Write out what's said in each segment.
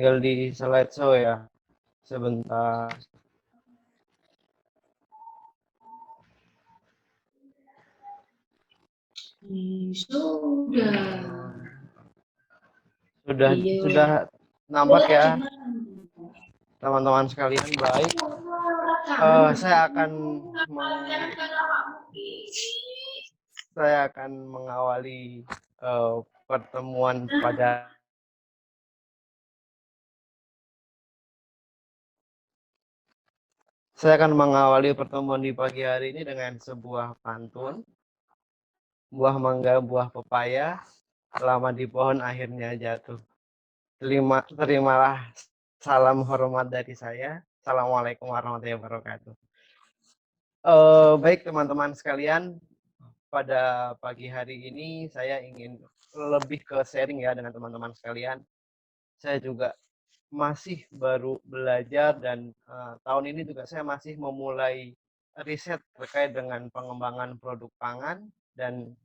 tinggal di slideshow ya. Sebentar. Sudah nampak ya teman-teman sekalian. Baik, saya akan mengawali pertemuan pada di pagi hari ini dengan sebuah pantun. Buah mangga, buah pepaya, lama di pohon akhirnya jatuh. Terimalah salam hormat dari saya. Assalamualaikum warahmatullahi wabarakatuh. Baik teman-teman sekalian, pada pagi hari ini saya ingin lebih ke sharing ya dengan teman-teman sekalian. Saya juga masih baru belajar dan tahun ini juga saya masih memulai riset terkait dengan pengembangan produk pangan, dan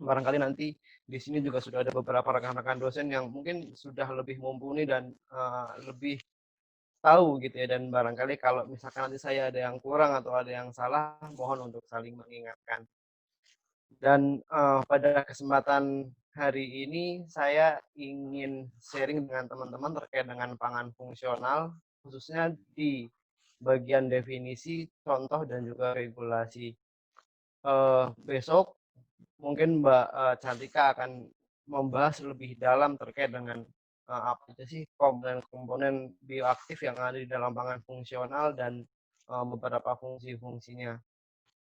barangkali nanti di sini juga sudah ada beberapa rekan-rekan dosen yang mungkin sudah lebih mumpuni dan lebih tahu gitu ya, dan barangkali kalau misalkan nanti saya ada yang kurang atau ada yang salah, mohon untuk saling mengingatkan. Dan pada kesempatan hari ini saya ingin sharing dengan teman-teman terkait dengan pangan fungsional, khususnya di bagian definisi, contoh, dan juga regulasi. Besok mungkin Mbak Cantika akan membahas lebih dalam terkait dengan apa aja sih komponen-komponen bioaktif yang ada di dalam pangan fungsional dan beberapa fungsi-fungsinya.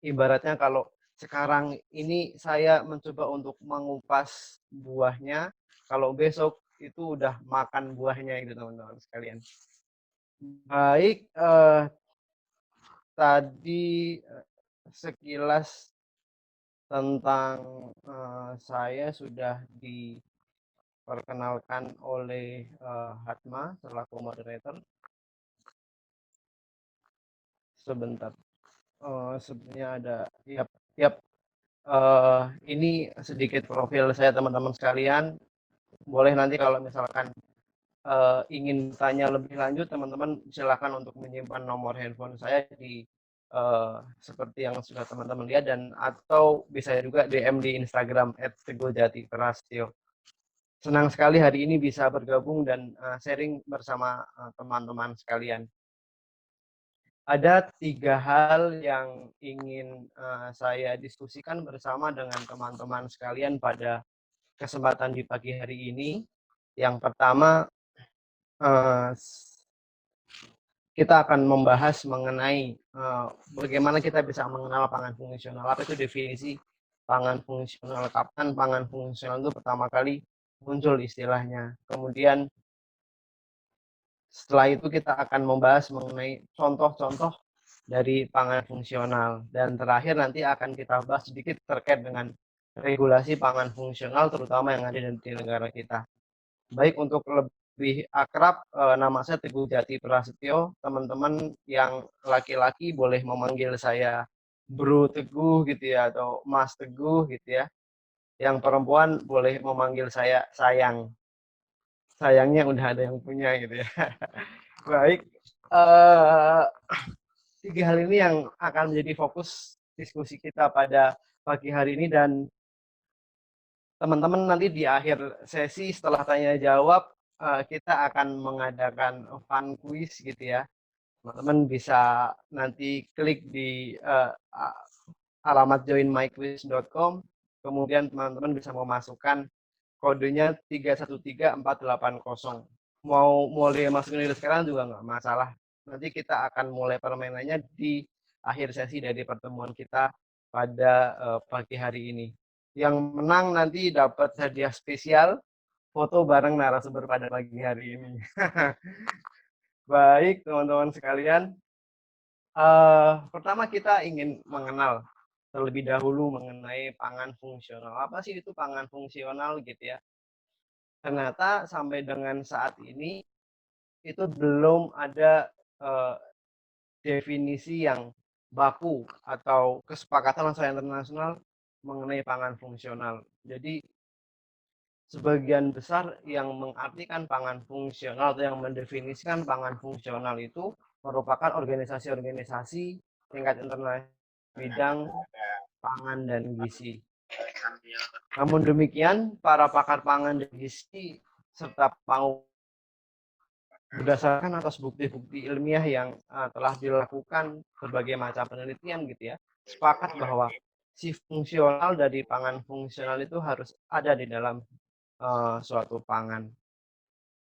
Ibaratnya kalau sekarang ini saya mencoba untuk mengupas buahnya, kalau besok itu udah makan buahnya itu teman-teman sekalian. Baik, tadi sekilas tentang saya sudah diperkenalkan oleh Hatma selaku moderator. Sebentar, sebenarnya ada ini sedikit profil saya teman-teman sekalian. Boleh nanti kalau misalkan ingin tanya lebih lanjut, teman-teman silakan untuk menyimpan nomor handphone saya di seperti yang sudah teman-teman lihat, dan atau bisa juga DM di Instagram @teguhjatiprastyo. Senang sekali hari ini bisa bergabung dan sharing bersama teman-teman sekalian. Ada 3 hal yang ingin saya diskusikan bersama dengan teman-teman sekalian pada kesempatan di pagi hari ini. Yang pertama, kita akan membahas mengenai bagaimana kita bisa mengenal pangan fungsional. Apa itu definisi pangan fungsional? Kapan pangan fungsional itu pertama kali muncul istilahnya? Kemudian setelah itu kita akan membahas mengenai contoh-contoh dari pangan fungsional, dan terakhir nanti akan kita bahas sedikit terkait dengan regulasi pangan fungsional terutama yang ada di negara kita. Baik, untuk lebih akrab, nama saya Teguh Jati Prasetyo. Teman-teman yang laki-laki boleh memanggil saya Bro Teguh gitu ya, atau Mas Teguh gitu ya. Yang perempuan boleh memanggil saya Sayang. Sayangnya udah ada yang punya gitu ya. Baik, 3 hal ini yang akan menjadi fokus diskusi kita pada pagi hari ini, dan teman-teman nanti di akhir sesi setelah tanya jawab kita akan mengadakan fun quiz gitu ya. Teman-teman bisa nanti klik di alamat joinmyquiz.com, kemudian teman-teman bisa memasukkan kodenya 313480. Mau mulai masukin dari sekarang juga nggak masalah. Nanti kita akan mulai permainannya di akhir sesi dari pertemuan kita pada pagi hari ini. Yang menang nanti dapat hadiah spesial, foto bareng narasumber pada pagi hari ini. Baik, teman-teman sekalian. Pertama kita ingin mengenal terlebih dahulu mengenai pangan fungsional. Apa sih itu pangan fungsional gitu ya? Ternyata sampai dengan saat ini itu belum ada definisi yang baku atau kesepakatan masyarakat internasional mengenai pangan fungsional. Jadi sebagian besar yang mengartikan pangan fungsional atau yang mendefinisikan pangan fungsional itu merupakan organisasi-organisasi tingkat internasional bidang pangan dan gizi. Namun demikian, para pakar pangan dan gizi serta berdasarkan atas bukti-bukti ilmiah yang telah dilakukan berbagai macam penelitian gitu ya, sepakat bahwa si fungsional dari pangan fungsional itu harus ada di dalam suatu pangan.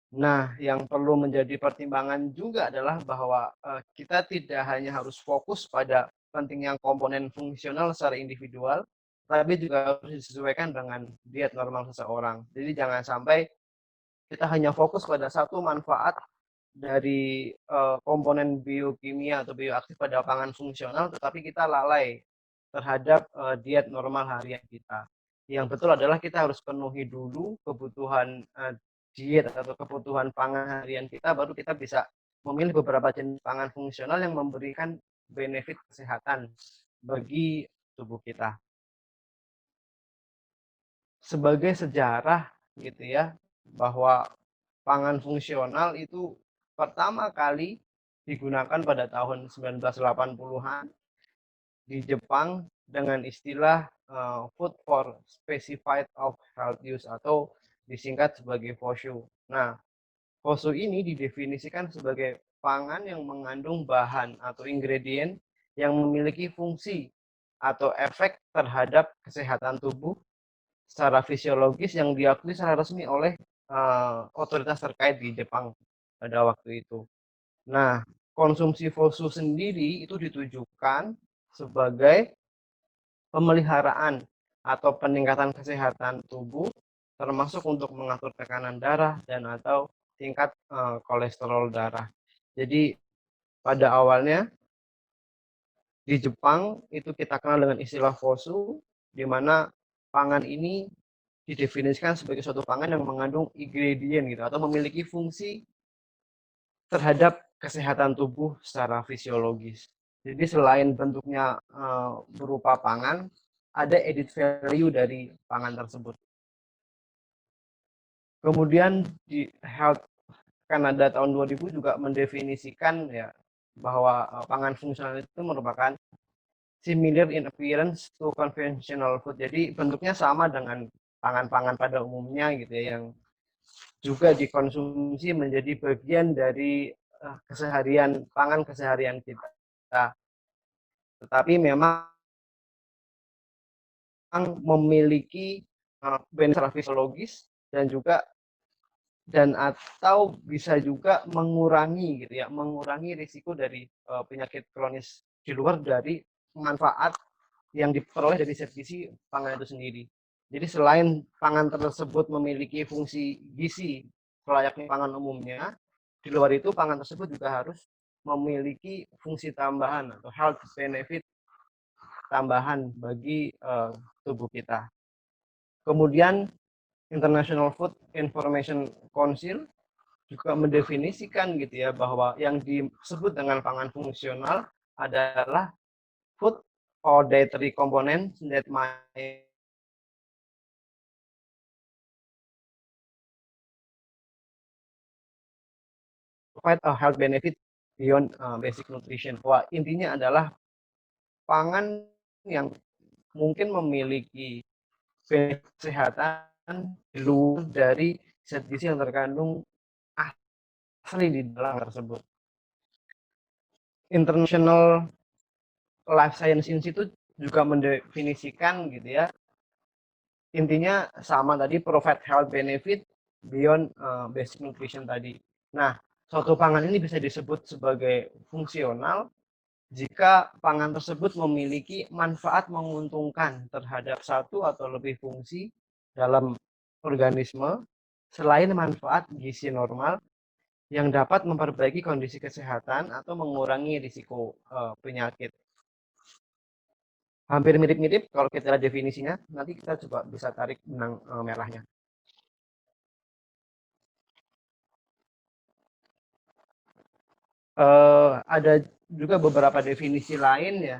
Nah, yang perlu menjadi pertimbangan juga adalah bahwa kita tidak hanya harus fokus pada pentingnya komponen fungsional secara individual, tapi juga harus disesuaikan dengan diet normal seseorang. Jadi jangan sampai kita hanya fokus pada satu manfaat dari komponen biokimia atau bioaktif pada pangan fungsional, tetapi kita lalai terhadap diet normal harian kita. Yang betul adalah kita harus penuhi dulu kebutuhan diet atau kebutuhan pangan harian kita, baru kita bisa memilih beberapa jenis pangan fungsional yang memberikan benefit kesehatan bagi tubuh kita. Sebagai sejarah gitu ya, bahwa pangan fungsional itu pertama kali digunakan pada tahun 1980-an di Jepang dengan istilah food for specified of health use atau disingkat sebagai FOSHU. Nah, FOSHU ini didefinisikan sebagai pangan yang mengandung bahan atau ingredient yang memiliki fungsi atau efek terhadap kesehatan tubuh secara fisiologis yang diakui secara resmi oleh otoritas terkait di Jepang pada waktu itu. Nah, konsumsi FOSU sendiri itu ditujukan sebagai pemeliharaan atau peningkatan kesehatan tubuh, termasuk untuk mengatur tekanan darah dan atau tingkat kolesterol darah. Jadi pada awalnya di Jepang itu kita kenal dengan istilah FOSU, di mana pangan ini didefinisikan sebagai suatu pangan yang mengandung ingredient gitu atau memiliki fungsi terhadap kesehatan tubuh secara fisiologis. Jadi selain bentuknya berupa pangan, ada added value dari pangan tersebut. Kemudian di Health Canada tahun 2000 juga mendefinisikan ya bahwa pangan fungsional itu merupakan similar in appearance to conventional food. Jadi bentuknya sama dengan pangan-pangan pada umumnya gitu ya, yang juga dikonsumsi menjadi bagian dari keseharian pangan keseharian kita. Tetapi memang memiliki benefit fisiologis dan juga atau bisa juga mengurangi gitu ya, mengurangi risiko dari penyakit kronis di luar dari manfaat yang diperoleh dari zat gizi pangan itu sendiri. Jadi selain pangan tersebut memiliki fungsi gizi selayaknya pangan umumnya, di luar itu pangan tersebut juga harus memiliki fungsi tambahan atau health benefit tambahan bagi tubuh kita. Kemudian International Food Information Council juga mendefinisikan gitu ya bahwa yang disebut dengan pangan fungsional adalah food or dietary components that might provide a health benefit beyond basic nutrition. Wah, intinya adalah pangan yang mungkin memiliki kesehatan di luar dari zat gizi yang terkandung asli di dalam tersebut. International Life Science Institute juga mendefinisikan gitu ya, intinya sama tadi, provide health benefit beyond basic nutrition tadi. Nah, suatu pangan ini bisa disebut sebagai fungsional jika pangan tersebut memiliki manfaat menguntungkan terhadap satu atau lebih fungsi dalam organisme selain manfaat gizi normal yang dapat memperbaiki kondisi kesehatan atau mengurangi risiko penyakit. Hampir mirip-mirip kalau kita lihat definisinya, nanti kita coba bisa tarik benang merahnya. Ada juga beberapa definisi lain ya.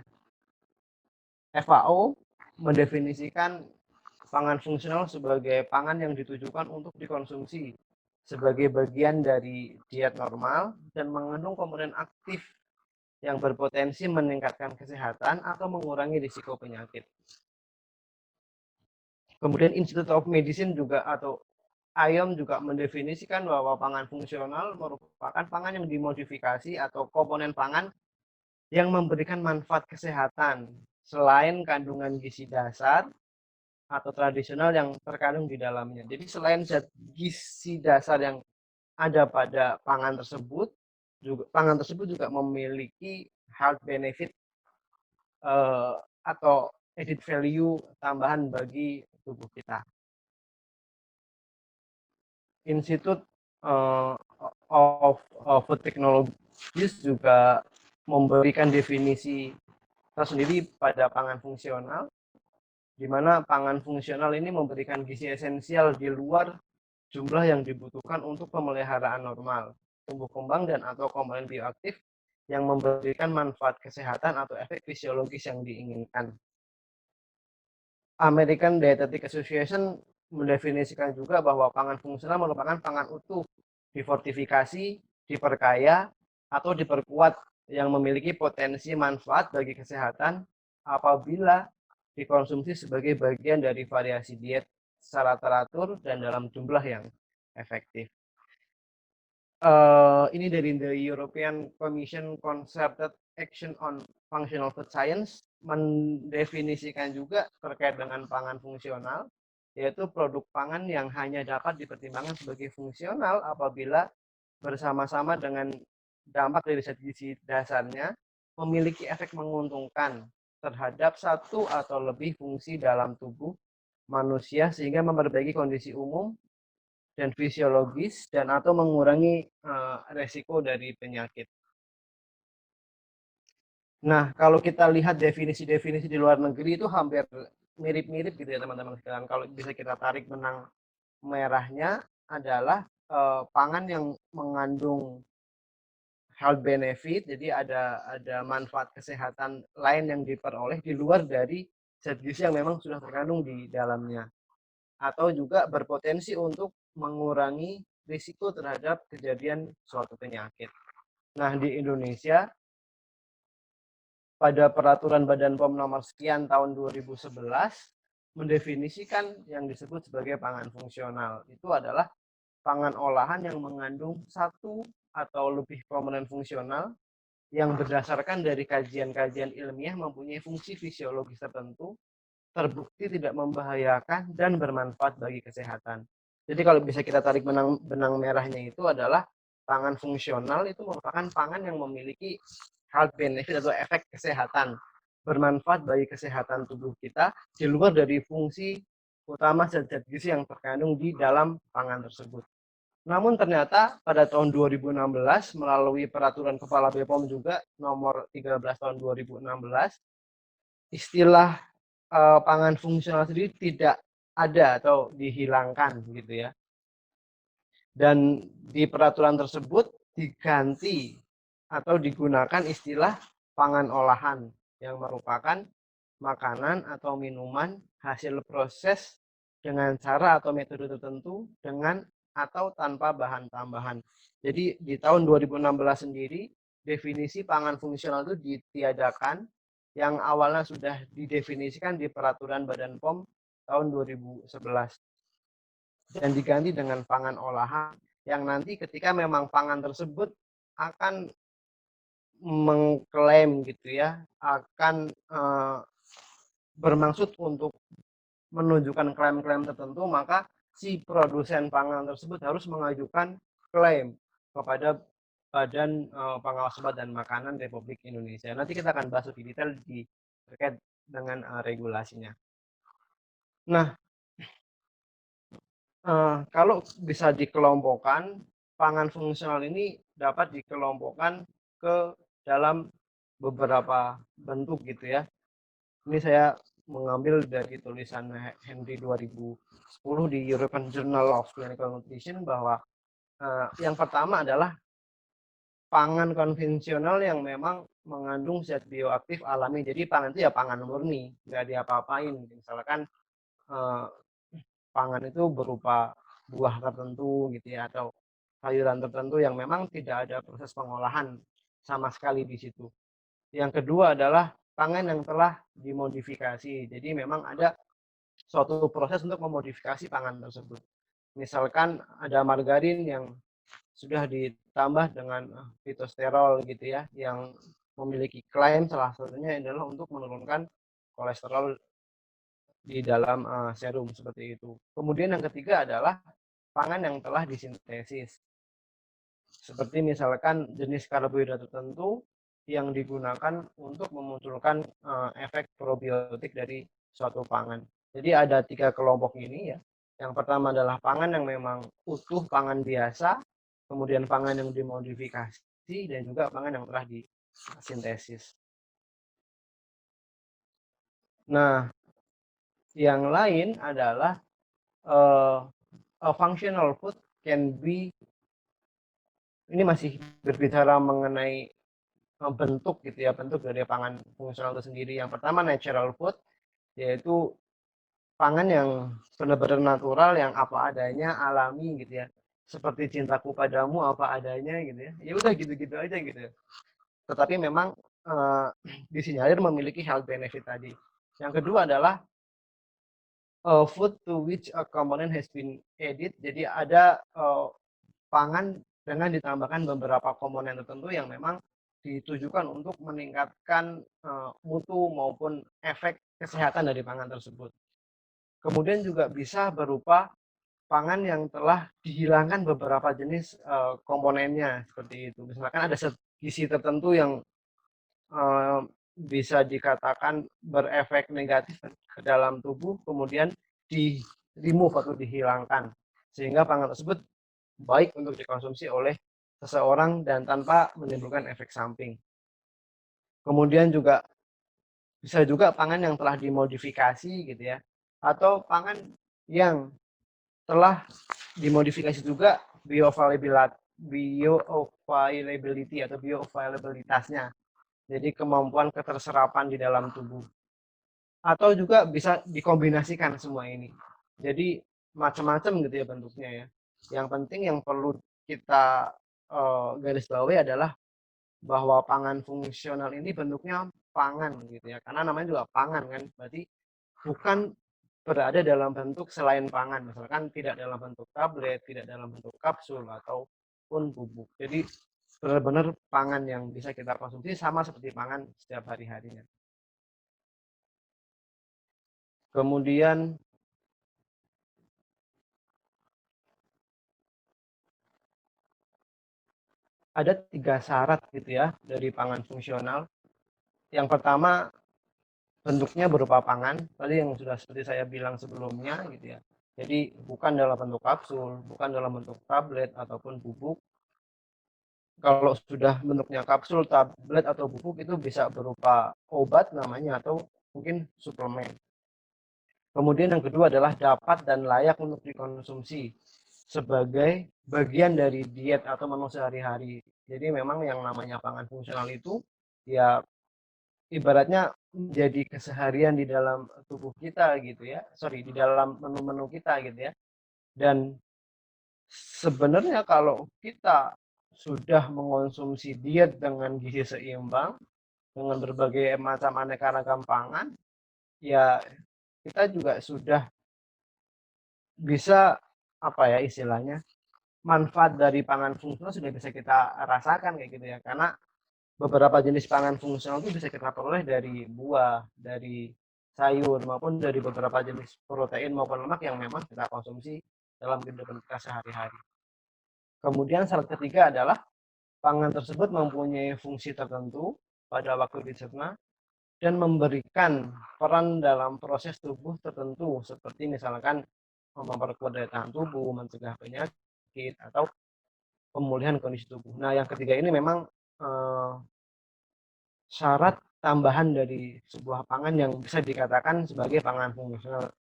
FAO mendefinisikan pangan fungsional sebagai pangan yang ditujukan untuk dikonsumsi sebagai bagian dari diet normal dan mengandung komponen aktif yang berpotensi meningkatkan kesehatan atau mengurangi risiko penyakit. Kemudian Institute of Medicine juga atau IOM juga mendefinisikan bahwa pangan fungsional merupakan pangan yang dimodifikasi atau komponen pangan yang memberikan manfaat kesehatan selain kandungan gizi dasar atau tradisional yang terkandung di dalamnya. Jadi selain zat gizi dasar yang ada pada pangan tersebut juga memiliki health benefit atau added value tambahan bagi tubuh kita. Institute of Food Technologies juga memberikan definisi tersendiri pada pangan fungsional, di mana pangan fungsional ini memberikan gizi esensial di luar jumlah yang dibutuhkan untuk pemeliharaan normal, tumbuh kembang dan atau komponen bioaktif yang memberikan manfaat kesehatan atau efek fisiologis yang diinginkan. American Dietetic Association mendefinisikan juga bahwa pangan fungsional merupakan pangan utuh, difortifikasi, diperkaya, atau diperkuat yang memiliki potensi manfaat bagi kesehatan apabila dikonsumsi sebagai bagian dari variasi diet secara teratur dan dalam jumlah yang efektif. Ini dari the European Commission Concerted Action on Functional Food Science mendefinisikan juga terkait dengan pangan fungsional, yaitu produk pangan yang hanya dapat dipertimbangkan sebagai fungsional apabila bersama-sama dengan dampak dari zat gizi dasarnya memiliki efek menguntungkan terhadap satu atau lebih fungsi dalam tubuh manusia sehingga memperbaiki kondisi umum dan fisiologis dan atau mengurangi resiko dari penyakit. Nah, kalau kita lihat definisi-definisi di luar negeri itu hampir mirip-mirip gitu ya teman-teman sekalian. Kalau bisa kita tarik benang merahnya adalah pangan yang mengandung health benefit, jadi ada manfaat kesehatan lain yang diperoleh di luar dari zat gizi yang memang sudah terkandung di dalamnya, atau juga berpotensi untuk mengurangi risiko terhadap kejadian suatu penyakit. Nah, di Indonesia pada peraturan Badan POM nomor sekian tahun 2011 mendefinisikan yang disebut sebagai pangan fungsional. Itu adalah pangan olahan yang mengandung satu atau lebih komponen fungsional yang berdasarkan dari kajian-kajian ilmiah mempunyai fungsi fisiologis tertentu, terbukti tidak membahayakan dan bermanfaat bagi kesehatan. Jadi kalau bisa kita tarik benang merahnya itu adalah pangan fungsional itu merupakan pangan yang memiliki health benefit atau efek kesehatan, bermanfaat bagi kesehatan tubuh kita di luar dari fungsi utama zat-zat gizi yang terkandung di dalam pangan tersebut. Namun ternyata pada tahun 2016 melalui peraturan Kepala BPOM juga nomor 13 tahun 2016 istilah pangan fungsional sendiri tidak ada atau dihilangkan gitu ya. Dan di peraturan tersebut diganti atau digunakan istilah pangan olahan yang merupakan makanan atau minuman hasil proses dengan cara atau metode tertentu dengan atau tanpa bahan tambahan. Jadi di tahun 2016 sendiri definisi pangan fungsional itu ditiadakan yang awalnya sudah didefinisikan di peraturan Badan POM tahun 2011 dan diganti dengan pangan olahan yang nanti ketika memang pangan tersebut akan mengklaim gitu ya, akan bermaksud untuk menunjukkan klaim-klaim tertentu, maka si produsen pangan tersebut harus mengajukan klaim kepada Badan Pengawas Obat dan Makanan Republik Indonesia. Nanti kita akan bahas lebih detail terkait dengan regulasinya. Nah, kalau bisa dikelompokkan, pangan fungsional ini dapat dikelompokkan ke dalam beberapa bentuk gitu ya. Ini saya mengambil dari tulisan Henry 2010 di European Journal of Clinical Nutrition bahwa yang pertama adalah pangan konvensional yang memang mengandung zat bioaktif alami. Jadi pangan itu ya pangan murni, nggak diapa-apain. Misalkan pangan itu berupa buah tertentu gitu ya, atau sayuran tertentu yang memang tidak ada proses pengolahan sama sekali di situ. Yang kedua adalah pangan yang telah dimodifikasi. Jadi memang ada suatu proses untuk memodifikasi pangan tersebut. Misalkan ada margarin yang sudah ditambah dengan fitosterol gitu ya, yang memiliki klaim salah satunya adalah untuk menurunkan kolesterol di dalam serum seperti itu. Kemudian yang ketiga adalah pangan yang telah disintesis. Seperti misalkan jenis karbohidrat tertentu yang digunakan untuk memunculkan efek probiotik dari suatu pangan. Jadi ada 3 kelompok ini ya. Yang pertama adalah pangan yang memang utuh, pangan biasa, kemudian pangan yang dimodifikasi, dan juga pangan yang telah disintesis. Nah, yang lain adalah a functional food can be, ini masih berbicara mengenai bentuk gitu ya, bentuk dari pangan fungsional itu sendiri. Yang pertama natural food, yaitu pangan yang benar-benar natural, yang apa adanya, alami gitu ya. Seperti cintaku padamu apa adanya gitu ya. Ya udah gitu-gitu aja gitu. Tetapi memang disinyalir memiliki health benefit tadi. Yang kedua adalah food to which a component has been added. Jadi ada pangan dengan ditambahkan beberapa komponen tertentu yang memang ditujukan untuk meningkatkan mutu maupun efek kesehatan dari pangan tersebut. Kemudian juga bisa berupa pangan yang telah dihilangkan beberapa jenis komponennya seperti itu. Misalkan ada gizi tertentu yang bisa dikatakan berefek negatif ke dalam tubuh, kemudian di remove atau dihilangkan, sehingga pangan tersebut baik untuk dikonsumsi oleh seseorang dan tanpa menimbulkan efek samping. Kemudian juga bisa juga pangan yang telah dimodifikasi gitu ya, atau pangan yang telah dimodifikasi juga bioavailability atau bioavailabilitasnya. Jadi kemampuan keterserapan di dalam tubuh. Atau juga bisa dikombinasikan semua ini. Jadi macam-macam gitu ya bentuknya ya. Yang penting yang perlu kita garis bawahi adalah bahwa pangan fungsional ini bentuknya pangan gitu ya. Karena namanya juga pangan kan, berarti bukan berada dalam bentuk selain pangan. Misalkan tidak dalam bentuk tablet, tidak dalam bentuk kapsul ataupun bubuk. Jadi benar-benar pangan yang bisa kita konsumsi sama seperti pangan setiap hari-harinya. Kemudian ada 3 syarat gitu ya dari pangan fungsional. Yang pertama, bentuknya berupa pangan, tadi yang sudah seperti saya bilang sebelumnya gitu ya. Jadi bukan dalam bentuk kapsul, bukan dalam bentuk tablet ataupun bubuk. Kalau sudah bentuknya kapsul, tablet atau bubuk itu bisa berupa obat namanya atau mungkin suplemen. Kemudian yang kedua adalah dapat dan layak untuk dikonsumsi sebagai bagian dari diet atau menu sehari-hari. Jadi memang yang namanya pangan fungsional itu ya ibaratnya menjadi keseharian di dalam tubuh kita gitu ya. Di dalam menu-menu kita gitu ya. Dan sebenarnya kalau kita sudah mengonsumsi diet dengan gizi seimbang, dengan berbagai macam aneka ragam pangan, ya kita juga sudah bisa apa ya istilahnya, manfaat dari pangan fungsional sudah bisa kita rasakan kayak gitu ya. Karena beberapa jenis pangan fungsional itu bisa kita peroleh dari buah, dari sayur, maupun dari beberapa jenis protein maupun lemak yang memang kita konsumsi dalam kehidupan kita sehari-hari. Kemudian syarat ketiga adalah pangan tersebut mempunyai fungsi tertentu pada waktu dicerna dan memberikan peran dalam proses tubuh tertentu, seperti misalkan memperkuat daya tahan tubuh, mencegah penyakit, atau pemulihan kondisi tubuh. Nah, yang ketiga ini memang syarat tambahan dari sebuah pangan yang bisa dikatakan sebagai pangan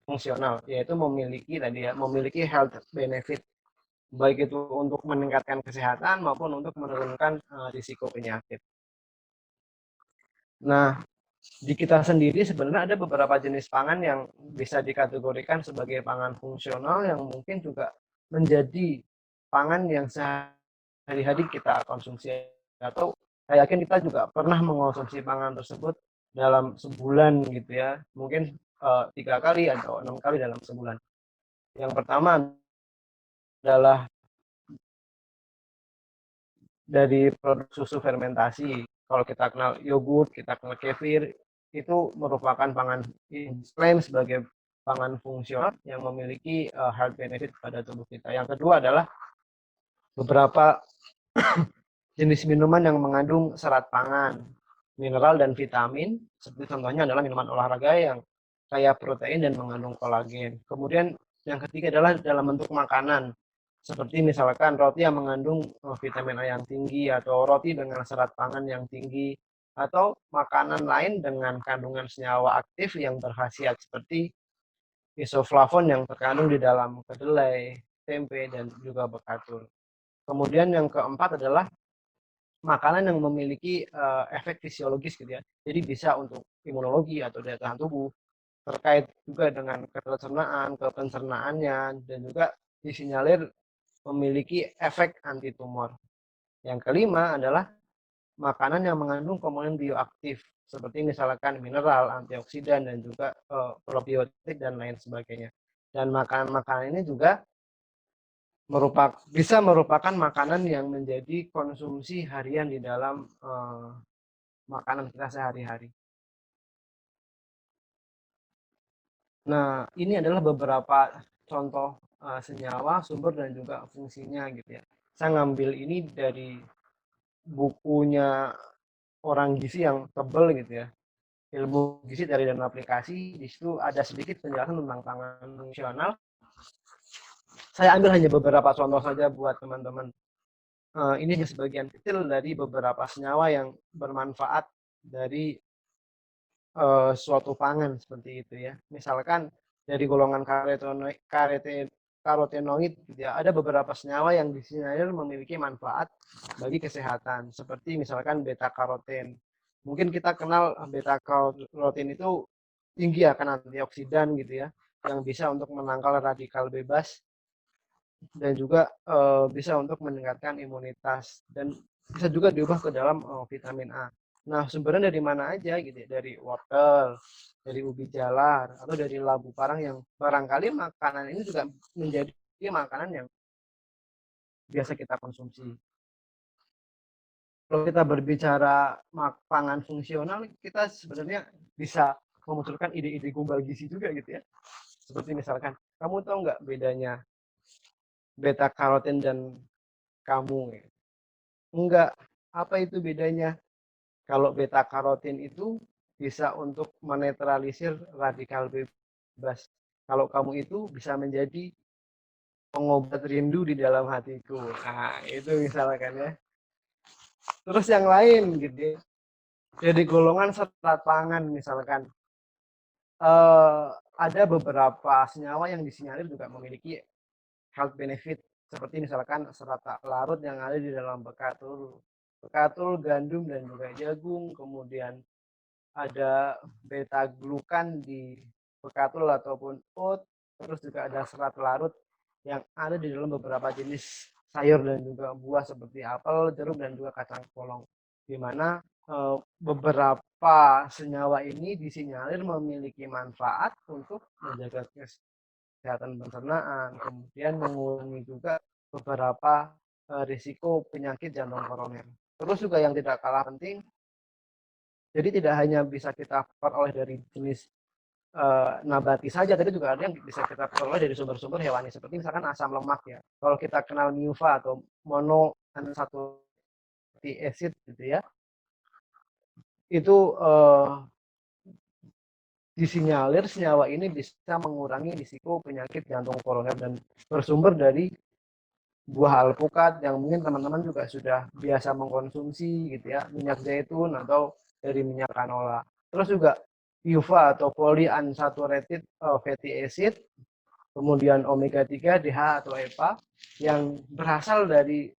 fungsional, yaitu memiliki health benefit, baik itu untuk meningkatkan kesehatan maupun untuk menurunkan risiko penyakit. Nah, di kita sendiri sebenarnya ada beberapa jenis pangan yang bisa dikategorikan sebagai pangan fungsional yang mungkin juga menjadi pangan yang sehari-hari kita konsumsi, atau saya yakin kita juga pernah mengonsumsi pangan tersebut dalam sebulan gitu ya, mungkin 3 kali atau 6 kali dalam sebulan. Yang pertama adalah dari produk susu fermentasi. Kalau kita kenal yogurt, kita kenal kefir, itu merupakan pangan diklaim sebagai pangan fungsional yang memiliki health benefit pada tubuh kita. Yang kedua adalah beberapa jenis minuman yang mengandung serat pangan, mineral dan vitamin, seperti contohnya adalah minuman olahraga yang kaya protein dan mengandung kolagen. Kemudian yang ketiga adalah dalam bentuk makanan, seperti misalkan roti yang mengandung vitamin A yang tinggi, atau roti dengan serat pangan yang tinggi, atau makanan lain dengan kandungan senyawa aktif yang berkhasiat seperti isoflavon yang terkandung di dalam kedelai, tempe, dan juga bekatul. Kemudian yang keempat adalah makanan yang memiliki efek fisiologis gitu ya. Jadi bisa untuk imunologi atau daya tahan tubuh, terkait juga dengan pencernaan, kepencernaannya, dan juga disinyalir memiliki efek anti tumor. Yang kelima adalah makanan yang mengandung komponen bioaktif seperti misalkan mineral, antioksidan, dan juga probiotik dan lain sebagainya. Dan makanan-makanan ini juga bisa merupakan makanan yang menjadi konsumsi harian di dalam makanan kita sehari-hari. Nah, ini adalah beberapa contoh senyawa, sumber, dan juga fungsinya gitu ya. Saya ngambil ini dari bukunya orang gizi yang tebel gitu ya. Ilmu gizi dari dan aplikasi, di situ ada sedikit penjelasan tentang pangan fungsional. Saya ambil hanya beberapa contoh saja buat teman-teman. Ini hanya sebagian kecil dari beberapa senyawa yang bermanfaat dari suatu pangan seperti itu ya. Misalkan dari golongan karotenoid gitu ya, ada beberapa senyawa yang disinyalir memiliki manfaat bagi kesehatan, seperti misalkan beta karoten. Mungkin kita kenal beta karoten itu tinggi akan antioksidan gitu ya, yang bisa untuk menangkal radikal bebas dan juga bisa untuk meningkatkan imunitas, dan bisa juga diubah ke dalam vitamin A. Nah, sumbernya dari mana aja gitu ya? Dari wortel, dari ubi jalar, atau dari labu parang, yang barangkali makanan ini juga menjadi makanan yang biasa kita konsumsi. Kalau kita berbicara pangan fungsional, kita sebenarnya bisa memunculkan ide-ide gombal gizi juga gitu ya. Seperti misalkan, kamu tahu nggak bedanya beta karoten dan kamu? Enggak. Apa itu bedanya? Kalau beta karotin itu bisa untuk menetralisir radikal bebas. Kalau kamu itu bisa menjadi pengobat rindu di dalam hatiku. Nah, itu misalkan ya. Terus yang lain gitu ya. Jadi golongan serat pangan misalkan. Ada beberapa senyawa yang disinyalir juga memiliki health benefit, seperti misalkan serat larut yang ada di dalam bekatul, gandum, dan juga jagung. Kemudian ada beta glukan di bekatul ataupun oat, terus juga ada serat larut yang ada di dalam beberapa jenis sayur dan juga buah seperti apel, jeruk, dan juga kacang polong, di mana beberapa senyawa ini disinyalir memiliki manfaat untuk menjaga kesehatan pencernaan, kemudian mengurangi juga beberapa risiko penyakit jantung koroner. Terus juga yang tidak kalah penting, jadi tidak hanya bisa kita peroleh dari jenis nabati saja, tapi juga ada yang bisa kita peroleh dari sumber-sumber hewani, seperti misalkan asam lemak ya. Kalau kita kenal MUFA atau monounsaturated acid gitu ya, itu disinyalir senyawa ini bisa mengurangi risiko penyakit jantung koroner, dan bersumber dari buah alpukat yang mungkin teman-teman juga sudah biasa mengkonsumsi gitu ya, minyak zaitun atau dari minyak canola. Terus juga PUFA atau polyunsaturated fatty acid, kemudian omega 3, DHA atau EPA yang berasal dari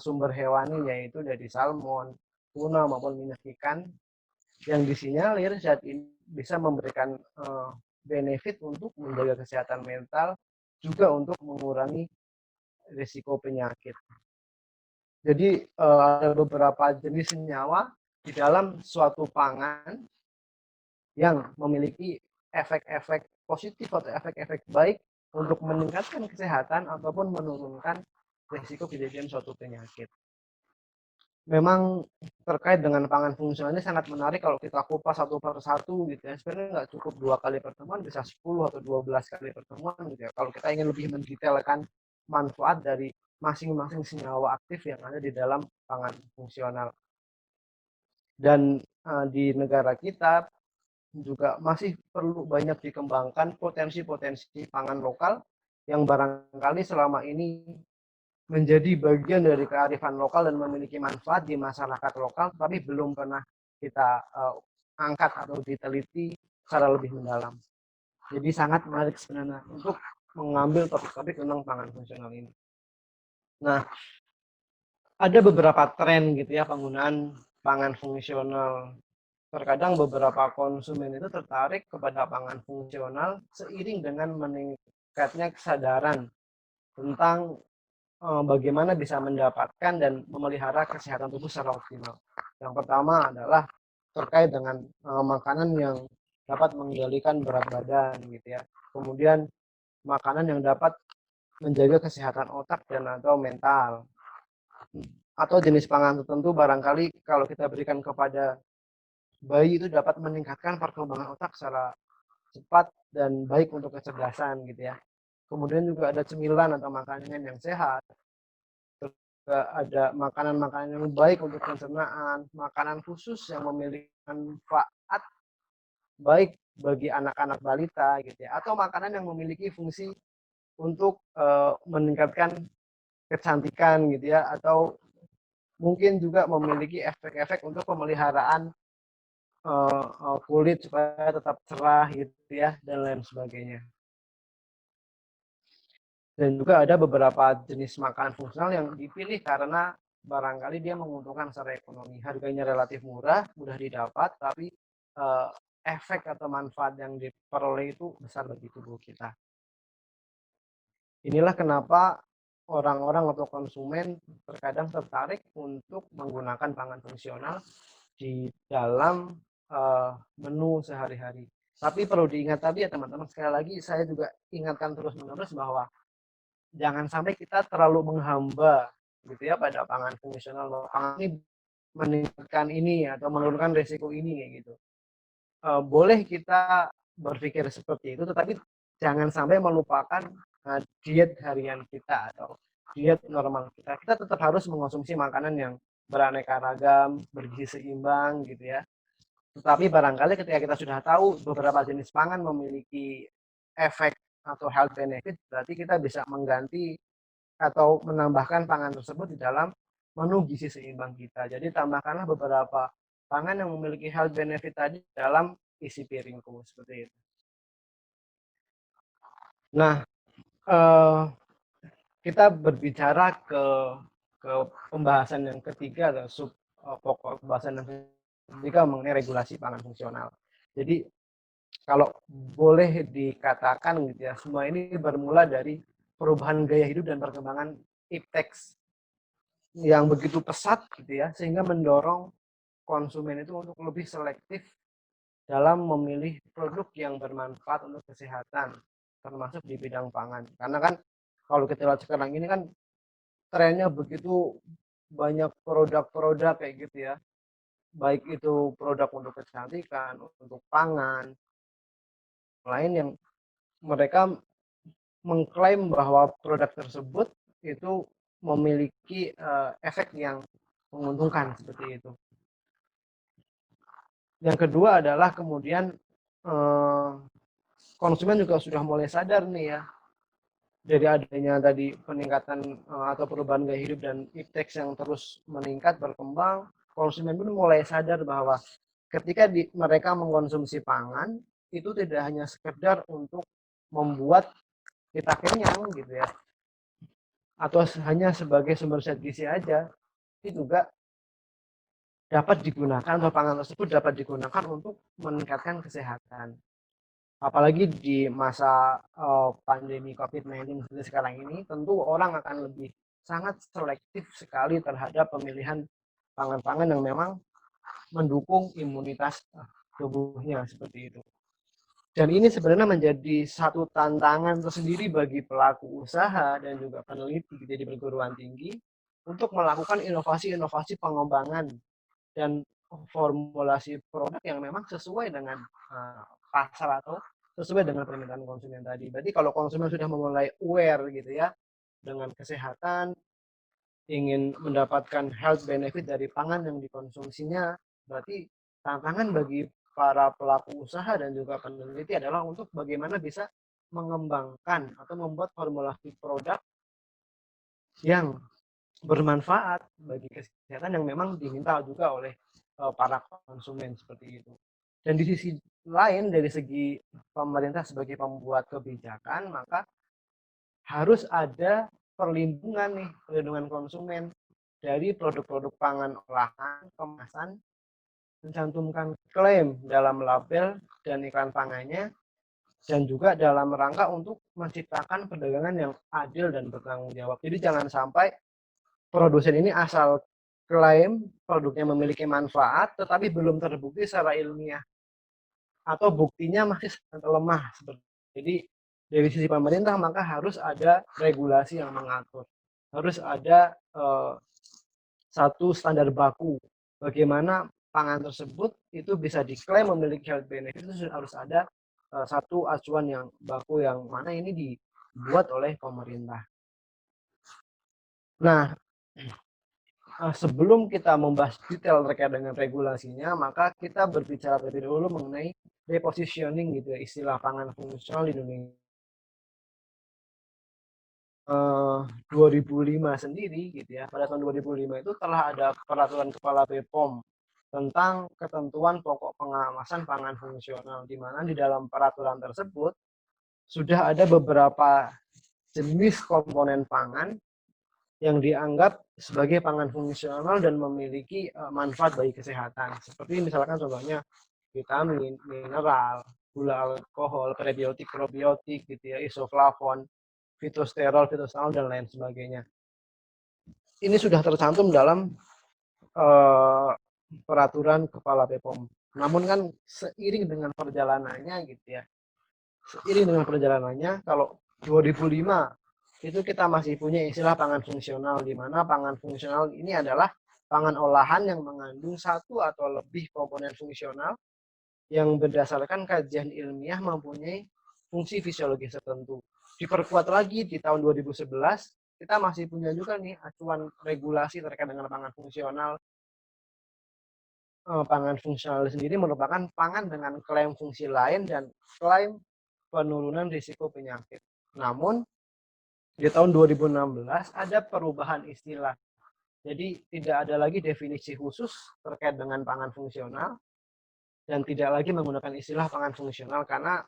sumber hewani, yaitu dari salmon, tuna maupun minyak ikan. yang disinyalir zat ini bisa memberikan benefit untuk menjaga kesehatan mental, juga untuk mengurangi risiko penyakit. Jadi ada beberapa jenis senyawa di dalam suatu pangan yang memiliki efek-efek positif atau efek-efek baik untuk meningkatkan kesehatan ataupun menurunkan risiko kejadian suatu penyakit. Memang terkait dengan pangan fungsional ini sangat menarik kalau kita kupas satu per satu gitu ya. Sebenarnya nggak cukup 2 kali pertemuan, bisa 10 atau 12 kali pertemuan gitu ya. Kalau kita ingin lebih mendetailkan manfaat dari masing-masing senyawa aktif yang ada di dalam pangan fungsional. Dan di negara kita juga masih perlu banyak dikembangkan potensi-potensi pangan lokal yang barangkali selama ini menjadi bagian dari kearifan lokal dan memiliki manfaat di masyarakat lokal, tapi belum pernah kita angkat atau diteliti secara lebih mendalam. Jadi sangat menarik sebenarnya untuk mengambil topik-topik tentang pangan fungsional ini. Nah, ada beberapa tren gitu ya penggunaan pangan fungsional. Terkadang beberapa konsumen itu tertarik kepada pangan fungsional seiring dengan meningkatnya kesadaran tentang bagaimana bisa mendapatkan dan memelihara kesehatan tubuh secara optimal. Yang pertama adalah terkait dengan makanan yang dapat mengendalikan berat badan gitu ya. Kemudian makanan yang dapat menjaga kesehatan otak dan atau mental. Atau jenis pangan tertentu barangkali kalau kita berikan kepada bayi itu dapat meningkatkan perkembangan otak secara cepat dan baik untuk kecerdasan gitu ya. Kemudian juga ada cemilan atau makanan yang sehat. Ada makanan-makanan yang baik untuk pencernaan, makanan khusus yang memiliki manfaat baik bagi anak-anak balita gitu ya, atau makanan yang memiliki fungsi untuk meningkatkan kecantikan gitu ya, atau mungkin juga memiliki efek-efek untuk pemeliharaan kulit supaya tetap cerah gitu ya, dan lain sebagainya. Dan juga ada beberapa jenis makanan fungsional yang dipilih karena barangkali dia menguntungkan secara ekonomi. Harganya relatif murah, mudah didapat, tapi efek atau manfaat yang diperoleh itu besar bagi tubuh kita. Inilah kenapa orang-orang atau konsumen terkadang tertarik untuk menggunakan pangan fungsional di dalam menu sehari-hari. Tapi perlu diingat tadi ya teman-teman, sekali lagi saya juga ingatkan terus-menerus bahwa jangan sampai kita terlalu menghamba gitu ya pada pangan fungsional, bahwa pangan ini meningkatkan ini atau menurunkan risiko ini kayak gitu. Boleh kita berpikir seperti itu, tetapi jangan sampai melupakan diet harian kita atau diet normal kita. Kita tetap harus mengonsumsi makanan yang beraneka ragam, bergizi seimbang gitu ya. Tetapi barangkali ketika kita sudah tahu beberapa jenis pangan memiliki efek atau health benefit, berarti kita bisa mengganti atau menambahkan pangan tersebut di dalam menu gizi seimbang kita. Jadi tambahkanlah beberapa pangan yang memiliki health benefit tadi dalam isi piringku, seperti itu. Nah, kita berbicara ke pembahasan yang ketiga atau pokok pembahasan yang ketiga mengenai regulasi pangan fungsional. Jadi kalau boleh dikatakan gitu ya, semua ini bermula dari perubahan gaya hidup dan perkembangan ipteks yang begitu pesat gitu ya, sehingga mendorong konsumen itu untuk lebih selektif dalam memilih produk yang bermanfaat untuk kesehatan, termasuk di bidang pangan. Karena kan kalau kita lihat sekarang ini kan trennya begitu banyak produk-produk kayak gitu ya, baik itu produk untuk kecantikan, untuk pangan, lain yang mereka mengklaim bahwa produk tersebut itu memiliki efek yang menguntungkan seperti itu. Yang kedua adalah kemudian konsumen juga sudah mulai sadar nih ya, dari adanya tadi peningkatan atau perubahan gaya hidup dan ipteks yang terus meningkat berkembang, konsumen pun mulai sadar bahwa ketika mereka mengkonsumsi pangan itu tidak hanya sekedar untuk membuat kita kenyang gitu ya, atau hanya sebagai sumber zat gizi aja, tapi juga dapat digunakan atau pangan tersebut dapat digunakan untuk meningkatkan kesehatan. Apalagi di masa pandemi COVID-19 seperti sekarang ini, tentu orang akan lebih sangat selektif sekali terhadap pemilihan pangan-pangan yang memang mendukung imunitas tubuhnya seperti itu. Dan ini sebenarnya menjadi satu tantangan tersendiri bagi pelaku usaha dan juga peneliti di perguruan tinggi untuk melakukan inovasi-inovasi pengembangan dan formulasi produk yang memang sesuai dengan pasar atau sesuai dengan permintaan konsumen tadi. Berarti kalau konsumen sudah memulai aware gitu ya dengan kesehatan, ingin mendapatkan health benefit dari pangan yang dikonsumsinya, berarti tantangan bagi para pelaku usaha dan juga peneliti adalah untuk bagaimana bisa mengembangkan atau membuat formulasi produk yang bermanfaat bagi kesehatan yang memang diminta juga oleh para konsumen seperti itu. Dan di sisi lain dari segi pemerintah sebagai pembuat kebijakan, maka harus ada perlindungan nih, perlindungan konsumen dari produk-produk pangan olahan, kemasan, mencantumkan klaim dalam label dan iklan pangannya, dan juga dalam rangka untuk menciptakan perdagangan yang adil dan bertanggung jawab. Jadi jangan sampai produsen ini asal klaim produknya memiliki manfaat, tetapi belum terbukti secara ilmiah atau buktinya masih sangat lemah. Jadi dari sisi pemerintah maka harus ada regulasi yang mengatur, harus ada satu standar baku bagaimana pangan tersebut itu bisa diklaim memiliki health benefit, itu harus ada satu acuan yang baku yang mana ini dibuat oleh pemerintah. Nah, sebelum kita membahas detail terkait dengan regulasinya, maka kita berbicara terlebih dahulu mengenai repositioning gitu ya, istilah pangan fungsional di Indonesia. 2005 sendiri gitu ya, pada tahun 2005 itu telah ada peraturan kepala BPOM tentang ketentuan pokok pengawasan pangan fungsional, di mana di dalam peraturan tersebut sudah ada beberapa jenis komponen pangan yang dianggap sebagai pangan fungsional dan memiliki manfaat bagi kesehatan. Seperti misalkan contohnya vitamin, mineral, gula alkohol, prebiotik, probiotik gitu ya, isoflavon, fitosterol, fitostanol dan lain sebagainya. Ini sudah tercantum dalam peraturan kepala BPOM. Namun kan seiring dengan perjalanannya gitu ya, seiring dengan perjalanannya, kalau 2005 itu kita masih punya istilah pangan fungsional, di mana pangan fungsional ini adalah pangan olahan yang mengandung satu atau lebih komponen fungsional yang berdasarkan kajian ilmiah mempunyai fungsi fisiologis tertentu. Diperkuat lagi di tahun 2011, kita masih punya juga nih acuan regulasi terkait dengan pangan fungsional. Pangan fungsional sendiri merupakan pangan dengan klaim fungsi lain dan klaim penurunan risiko penyakit. Namun di tahun 2016 ada perubahan istilah. Jadi tidak ada lagi definisi khusus terkait dengan pangan fungsional dan tidak lagi menggunakan istilah pangan fungsional karena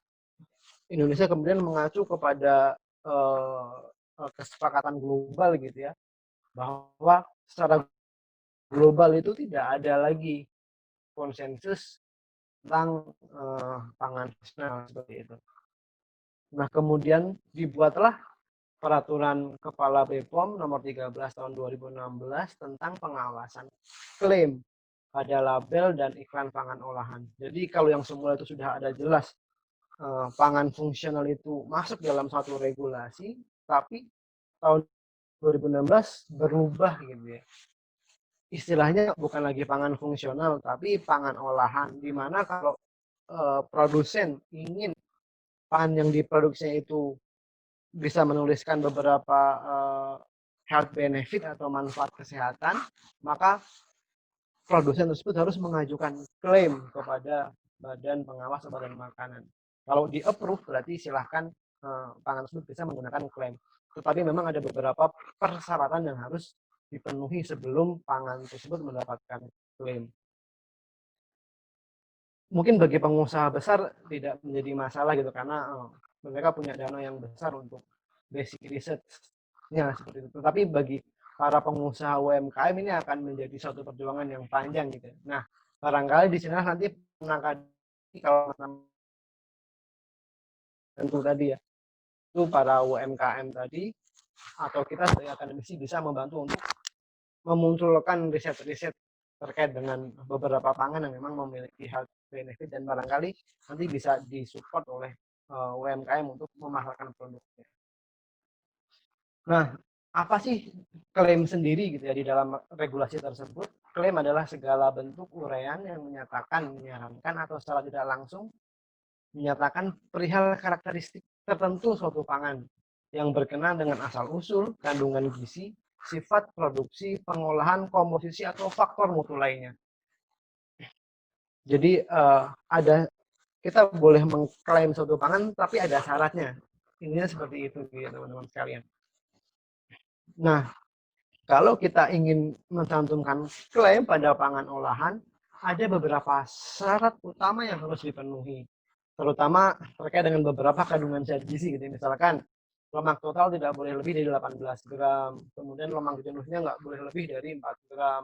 Indonesia kemudian mengacu kepada kesepakatan global gitu ya, bahwa secara global itu tidak ada lagi konsensus tentang pangan nasional seperti itu. Nah, kemudian dibuatlah peraturan Kepala BPOM nomor 13 tahun 2016 tentang pengawasan klaim pada label dan iklan pangan olahan. Jadi kalau yang semula itu sudah ada jelas pangan fungsional itu masuk dalam satu regulasi, tapi tahun 2016 berubah gitu ya. Istilahnya bukan lagi pangan fungsional, tapi pangan olahan, di mana kalau produsen ingin pangan yang diproduksinya itu bisa menuliskan beberapa health benefit atau manfaat kesehatan, maka produsen tersebut harus mengajukan klaim kepada Badan Pengawas Badan Makanan. Kalau di approve berarti silahkan pangan tersebut bisa menggunakan klaim. Tetapi memang ada beberapa persyaratan yang harus dipenuhi sebelum pangan tersebut mendapatkan klaim. Mungkin bagi pengusaha besar tidak menjadi masalah gitu karena mereka punya dana yang besar untuk basic research-nya seperti itu. Tapi bagi para pengusaha UMKM ini akan menjadi suatu perjuangan yang panjang gitu. Nah, barangkali di sini nanti penangkat kalau tentu tadi ya, itu para UMKM tadi atau kita sebagai akademisi bisa membantu untuk memunculkan riset-riset terkait dengan beberapa pangan yang memang memiliki health benefit dan barangkali nanti bisa disupport oleh UMKM untuk memasarkan produknya. Nah, apa sih klaim sendiri gitu ya di dalam regulasi tersebut? Klaim adalah segala bentuk uraian yang menyatakan, menyarankan atau secara tidak langsung menyatakan perihal karakteristik tertentu suatu pangan yang berkenaan dengan asal-usul, kandungan gizi, sifat produksi, pengolahan, komposisi, atau faktor mutu lainnya. Jadi kita boleh mengklaim suatu pangan, tapi ada syaratnya. Intinya seperti itu, ya teman-teman sekalian. Nah, kalau kita ingin mencantumkan klaim pada pangan olahan, ada beberapa syarat utama yang harus dipenuhi. Terutama terkait dengan beberapa kandungan zat gizi gitu. Misalkan lemak total tidak boleh lebih dari 18 gram, kemudian lemak jenuhnya nggak boleh lebih dari 4 gram,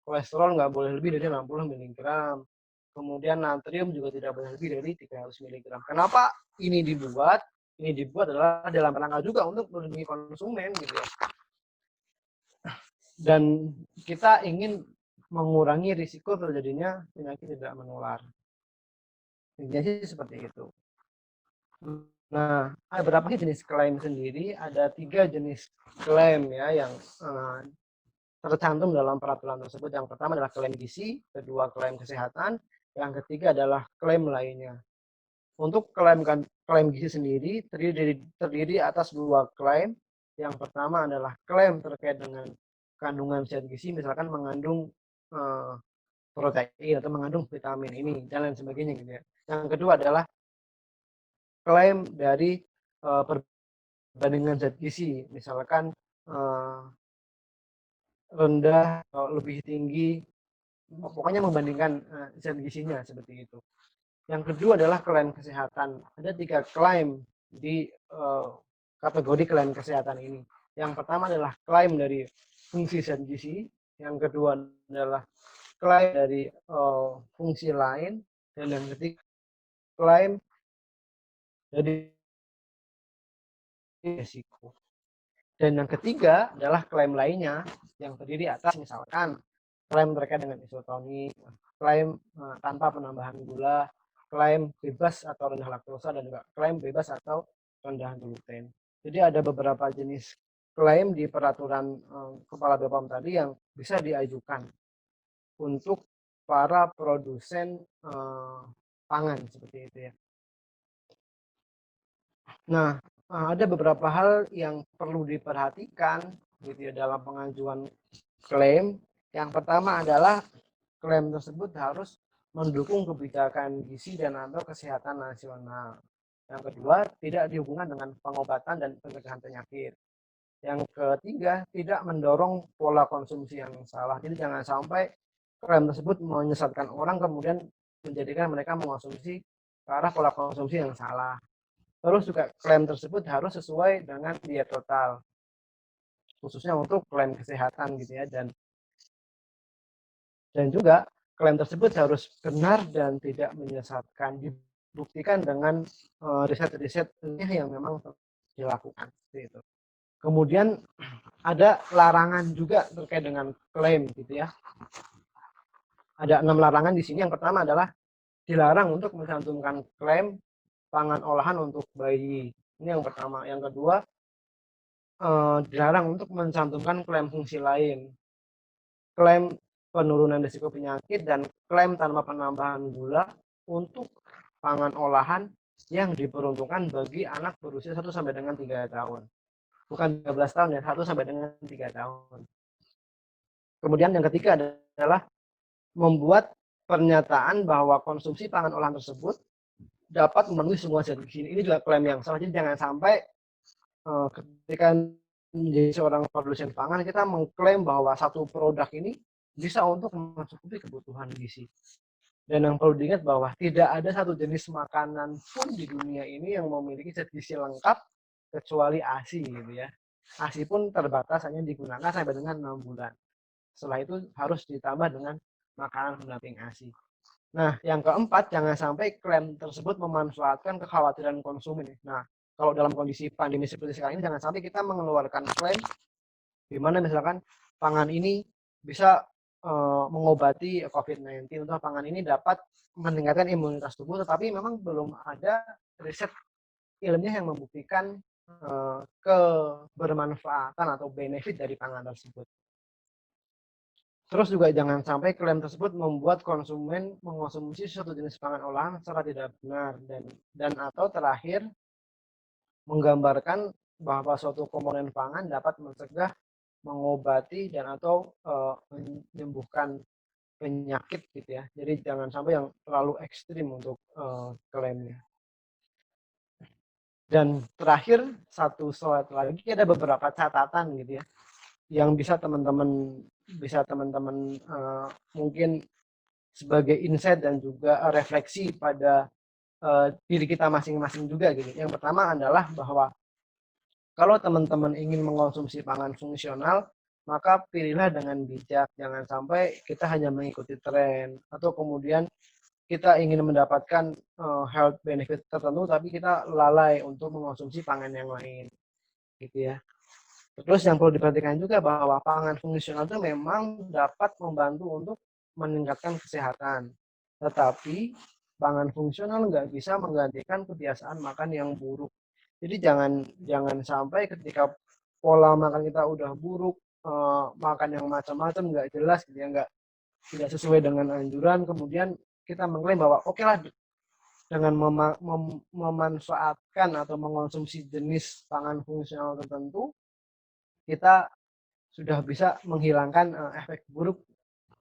kolesterol nggak boleh lebih dari 60 miligram, kemudian natrium juga tidak boleh lebih dari 300 miligram. Kenapa ini dibuat? Ini dibuat adalah dalam rangka juga untuk melindungi konsumen gitu ya. Dan kita ingin mengurangi risiko terjadinya penyakit tidak menular. Intinya sih seperti itu. Nah, ada berapa jenis klaim sendiri? Ada 3 jenis klaim ya yang tercantum dalam peraturan tersebut. Yang pertama adalah klaim gizi, kedua klaim kesehatan, yang ketiga adalah klaim lainnya. Untuk klaim gizi sendiri terdiri atas 2 klaim. Yang pertama adalah klaim terkait dengan kandungan zat gizi, misalkan mengandung protein atau mengandung vitamin ini dan lain sebagainya gitu ya. Yang kedua adalah klaim dari perbandingan zat gizi, misalkan rendah atau lebih tinggi, pokoknya membandingkan zat gizinya seperti itu. Yang kedua adalah klaim kesehatan. Ada 3 klaim di kategori klaim kesehatan ini. Yang pertama adalah klaim dari fungsi zat gizi, yang kedua adalah klaim dari fungsi lain, dan yang ketiga klaim dari risiko. Dan yang ketiga adalah klaim lainnya yang terdiri atas misalkan klaim terkait dengan isotonik, klaim tanpa penambahan gula, klaim bebas atau rendah laktosa, dan juga klaim bebas atau rendah gluten. Jadi ada beberapa jenis klaim di peraturan Kepala BPOM tadi yang bisa diajukan untuk para produsen pangan seperti itu ya. Nah, ada beberapa hal yang perlu diperhatikan gitu ya dalam pengajuan klaim. Yang pertama adalah klaim tersebut harus mendukung kebijakan gizi dan atau kesehatan nasional. Yang kedua, tidak dihubungkan dengan pengobatan dan pencegahan penyakit. Yang ketiga, tidak mendorong pola konsumsi yang salah. Jadi jangan sampai klaim tersebut menyesatkan orang kemudian menjadikan mereka mengonsumsi ke arah pola konsumsi yang salah. Terus juga klaim tersebut harus sesuai dengan diet total, khususnya untuk klaim kesehatan gitu ya, dan juga klaim tersebut harus benar dan tidak menyesatkan, dibuktikan dengan riset-riset yang memang dilakukan seperti itu. Kemudian ada larangan juga terkait dengan klaim gitu ya. Ada 6 larangan di sini. Yang pertama adalah dilarang untuk mencantumkan klaim pangan olahan untuk bayi. Ini yang pertama. Yang kedua, dilarang untuk mencantumkan klaim fungsi lain, klaim penurunan risiko penyakit, dan klaim tanpa penambahan gula untuk pangan olahan yang diperuntukkan bagi anak berusia 1 sampai dengan 3 tahun. Bukan 13 tahun ya, 1 sampai dengan 3 tahun. Kemudian yang ketiga adalah membuat pernyataan bahwa konsumsi pangan olahan tersebut dapat memenuhi semua zat gizi. Ini juga klaim yang salah. Jadi jangan sampai ketika menjadi seorang produsen pangan kita mengklaim bahwa satu produk ini bisa untuk mencukupi kebutuhan gizi. Dan yang perlu diingat bahwa tidak ada satu jenis makanan pun di dunia ini yang memiliki zat gizi lengkap kecuali ASI gitu ya. ASI pun terbatas hanya digunakan sampai dengan 6 bulan. Setelah itu harus ditambah dengan makanan pendamping ASI. Nah, yang keempat, jangan sampai klaim tersebut memanfaatkan kekhawatiran konsumen. Nah, kalau dalam kondisi pandemi seperti sekarang ini, jangan sampai kita mengeluarkan klaim di mana misalkan pangan ini bisa mengobati COVID-19 atau pangan ini dapat meningkatkan imunitas tubuh, tetapi memang belum ada riset ilmiah yang membuktikan kebermanfaatan atau benefit dari pangan tersebut. Terus juga jangan sampai klaim tersebut membuat konsumen mengonsumsi suatu jenis pangan olahan secara tidak benar dan atau terakhir menggambarkan bahwa suatu komponen pangan dapat mencegah, mengobati dan atau menyembuhkan penyakit gitu ya. Jadi jangan sampai yang terlalu ekstrim untuk klaimnya. Dan terakhir satu slide lagi ada beberapa catatan gitu ya yang bisa teman-teman mungkin sebagai insight dan juga refleksi pada diri kita masing-masing juga gitu. Yang pertama adalah bahwa kalau teman-teman ingin mengkonsumsi pangan fungsional, maka pilihlah dengan bijak. Jangan sampai kita hanya mengikuti tren atau kemudian kita ingin mendapatkan health benefit tertentu tapi kita lalai untuk mengkonsumsi pangan yang lain gitu ya. Terus yang perlu diperhatikan juga bahwa pangan fungsional itu memang dapat membantu untuk meningkatkan kesehatan. Tetapi pangan fungsional nggak bisa menggantikan kebiasaan makan yang buruk. Jadi jangan sampai ketika pola makan kita udah buruk, makan yang macam-macam nggak jelas gitu ya, tidak sesuai dengan anjuran, kemudian kita mengklaim bahwa oke lah dengan memanfaatkan atau mengonsumsi jenis pangan fungsional tertentu, kita sudah bisa menghilangkan efek buruk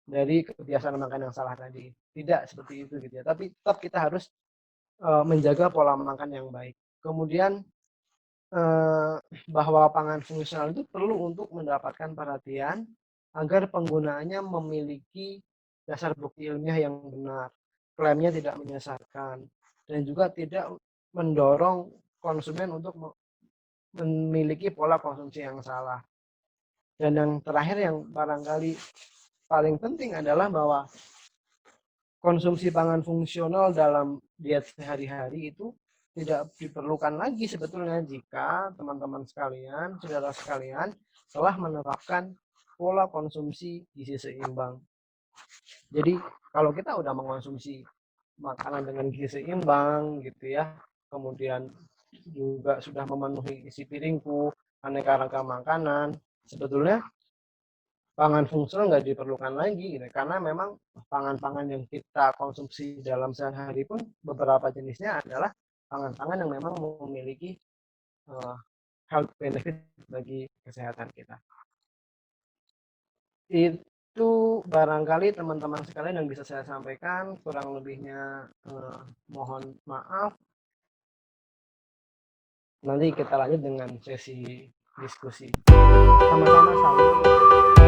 dari kebiasaan makan yang salah tadi. Tidak seperti itu gitu ya. Tapi tetap kita harus menjaga pola makan yang baik. Kemudian bahwa pangan fungsional itu perlu untuk mendapatkan perhatian agar penggunaannya memiliki dasar bukti ilmiah yang benar, klaimnya tidak menyesatkan, dan juga tidak mendorong konsumen untuk memiliki pola konsumsi yang salah. Dan yang terakhir yang barangkali paling penting adalah bahwa konsumsi pangan fungsional dalam diet sehari-hari itu tidak diperlukan lagi sebetulnya jika teman-teman sekalian, saudara sekalian telah menerapkan pola konsumsi gizi seimbang. Jadi kalau kita udah mengkonsumsi makanan dengan gizi seimbang gitu ya, kemudian juga sudah memenuhi isi piringku, aneka ragam makanan, sebetulnya pangan fungsional nggak diperlukan lagi gitu. Karena memang pangan-pangan yang kita konsumsi dalam sehari-hari pun beberapa jenisnya adalah pangan-pangan yang memang memiliki health benefit bagi kesehatan kita. Itu barangkali teman-teman sekalian yang bisa saya sampaikan, kurang lebihnya mohon maaf. Nanti kita lanjut dengan sesi diskusi. Sama-sama, salam.